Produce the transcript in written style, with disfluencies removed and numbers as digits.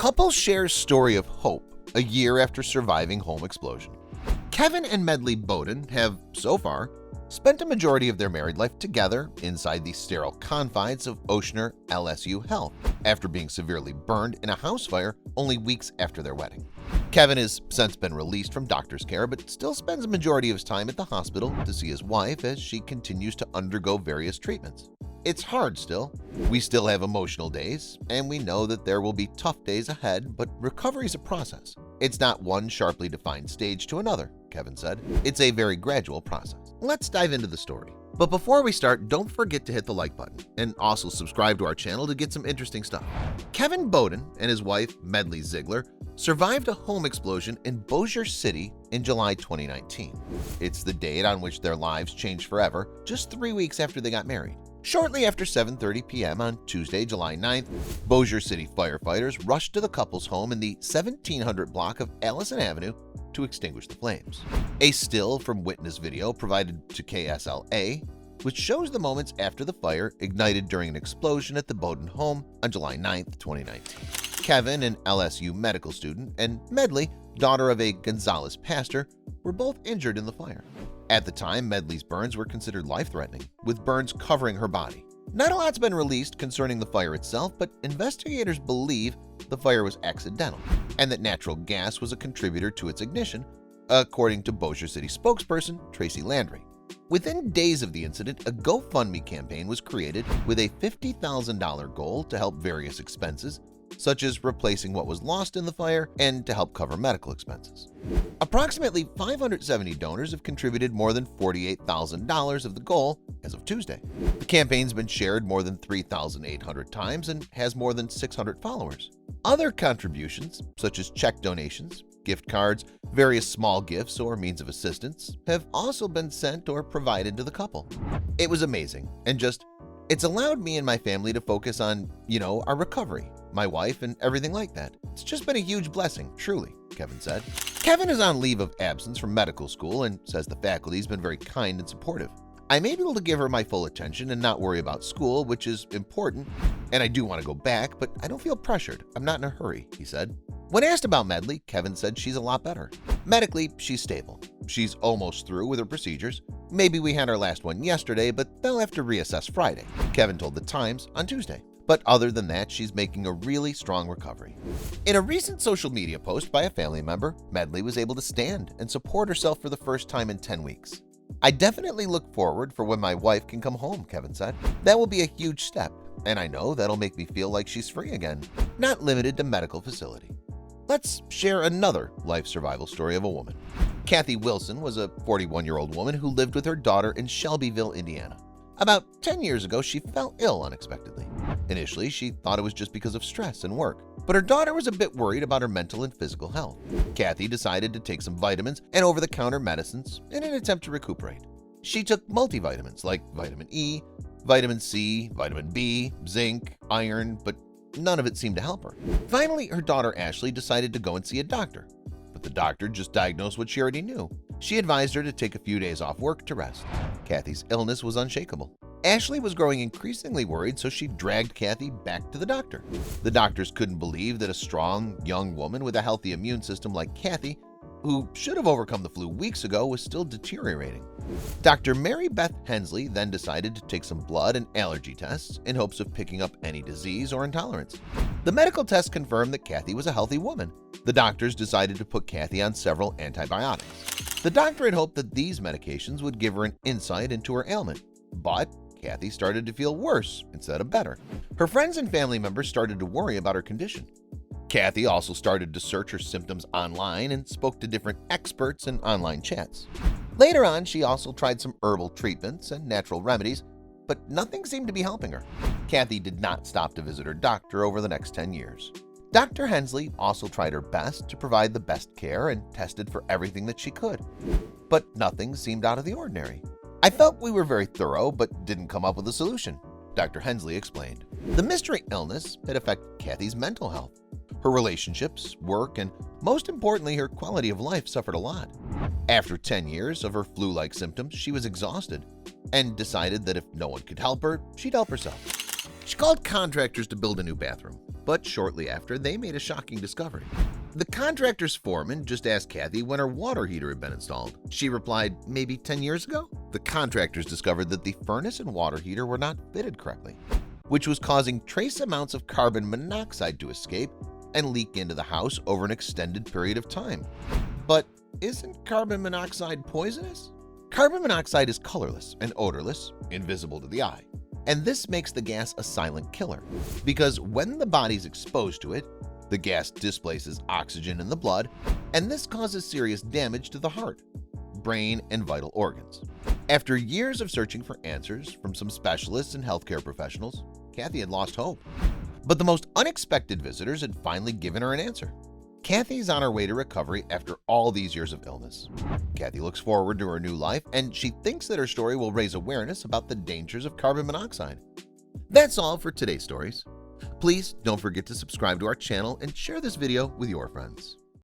Couple shares story of hope a year after surviving home explosion. Kevin and Medley Bodun have, so far, spent a majority of their married life together inside the sterile confines of Ochsner LSU Health after being severely burned in a house fire only weeks after their wedding. Kevin has since been released from doctor's care but still spends a majority of his time at the hospital to see his wife as she continues to undergo various treatments. It's hard still. We still have emotional days, and we know that there will be tough days ahead, but recovery is a process. It's not one sharply defined stage to another, Kevin said. It's a very gradual process. Let's dive into the story. But before we start, don't forget to hit the like button and also subscribe to our channel to get some interesting stuff. Kevin Bodun and his wife, Medley Zeigler, survived a home explosion in Bossier City in July 2019. It's the date on which their lives changed forever, just 3 weeks after they got married. Shortly after 7:30 p.m. on Tuesday, July 9th, Bossier City firefighters rushed to the couple's home in the 1700 block of Allison Avenue to extinguish the flames. A still from witness video provided to KSLA, which shows the moments after the fire ignited during an explosion at the Bodun home on July 9th, 2019. Kevin, an LSU medical student, and Medley, daughter of a Gonzales pastor, were both injured in the fire. At the time, Medley's burns were considered life-threatening, with burns covering her body. Not a lot's been released concerning the fire itself, but investigators believe the fire was accidental and that natural gas was a contributor to its ignition, according to Bossier City spokesperson Tracy Landry. Within days of the incident, a GoFundMe campaign was created with a $50,000 goal to help various expenses, such as replacing what was lost in the fire and to help cover medical expenses. Approximately 570 donors have contributed more than $48,000 of the goal as of Tuesday. The campaign's been shared more than 3,800 times and has more than 600 followers. Other contributions, such as check donations, gift cards, various small gifts or means of assistance, have also been sent or provided to the couple. It was amazing and it's allowed me and my family to focus on, our recovery, my wife, and everything like that. It's just been a huge blessing, truly, Kevin said. Kevin is on leave of absence from medical school and says the faculty's been very kind and supportive. I'm able to give her my full attention and not worry about school, which is important, and I do want to go back, but I don't feel pressured. I'm not in a hurry, he said. When asked about Medley, Kevin said she's a lot better. Medically, she's stable. She's almost through with her procedures. Maybe we had our last one yesterday, but they'll have to reassess Friday, Kevin told The Times on Tuesday. But other than that, she's making a really strong recovery. In a recent social media post by a family member, Medley was able to stand and support herself for the first time in 10 weeks. I definitely look forward for when my wife can come home, Kevin said. That will be a huge step, and I know that'll make me feel like she's free again, not limited to medical facility. Let's share another life survival story of a woman. Kathy Wilson was a 41-year-old woman who lived with her daughter in Shelbyville, Indiana. About 10 years ago, she fell ill unexpectedly. Initially, she thought it was just because of stress and work, but her daughter was a bit worried about her mental and physical health. Kathy decided to take some vitamins and over-the-counter medicines in an attempt to recuperate. She took multivitamins like vitamin E, vitamin C, vitamin B, zinc, iron, but none of it seemed to help her. Finally, her daughter Ashley decided to go and see a doctor, but the doctor just diagnosed what she already knew. She advised her to take a few days off work to rest. Kathy's illness was unshakable. Ashley was growing increasingly worried, so she dragged Kathy back to the doctor. The doctors couldn't believe that a strong, young woman with a healthy immune system like Kathy, who should have overcome the flu weeks ago, was still deteriorating. Dr. Mary Beth Hensley then decided to take some blood and allergy tests in hopes of picking up any disease or intolerance. The medical test confirmed that Kathy was a healthy woman. The doctors decided to put Kathy on several antibiotics. The doctor had hoped that these medications would give her an insight into her ailment, but Kathy started to feel worse instead of better. Her friends and family members started to worry about her condition. Kathy also started to search her symptoms online and spoke to different experts in online chats. Later on, she also tried some herbal treatments and natural remedies, but nothing seemed to be helping her. Kathy did not stop to visit her doctor over the next 10 years. Dr. Hensley also tried her best to provide the best care and tested for everything that she could, but nothing seemed out of the ordinary. I felt we were very thorough but didn't come up with a solution, Dr. Hensley explained. The mystery illness had affected Kathy's mental health. Her relationships, work, and most importantly, her quality of life suffered a lot. After 10 years of her flu-like symptoms, she was exhausted and decided that if no one could help her, she'd help herself. She called contractors to build a new bathroom. but shortly after, they made a shocking discovery. The contractor's foreman just asked Kathy when her water heater had been installed. She replied, maybe 10 years ago? The contractors discovered that the furnace and water heater were not fitted correctly, which was causing trace amounts of carbon monoxide to escape and leak into the house over an extended period of time. But isn't carbon monoxide poisonous? Carbon monoxide is colorless and odorless, invisible to the eye. And this makes the gas a silent killer, because when the body's exposed to it, the gas displaces oxygen in the blood, and this causes serious damage to the heart, brain, and vital organs. After years of searching for answers from some specialists and healthcare professionals, Kathy had lost hope. But the most unexpected visitors had finally given her an answer. Kathy's on her way to recovery after all these years of illness. Kathy looks forward to her new life, and she thinks that her story will raise awareness about the dangers of carbon monoxide. That's all for today's stories. Please don't forget to subscribe to our channel and share this video with your friends.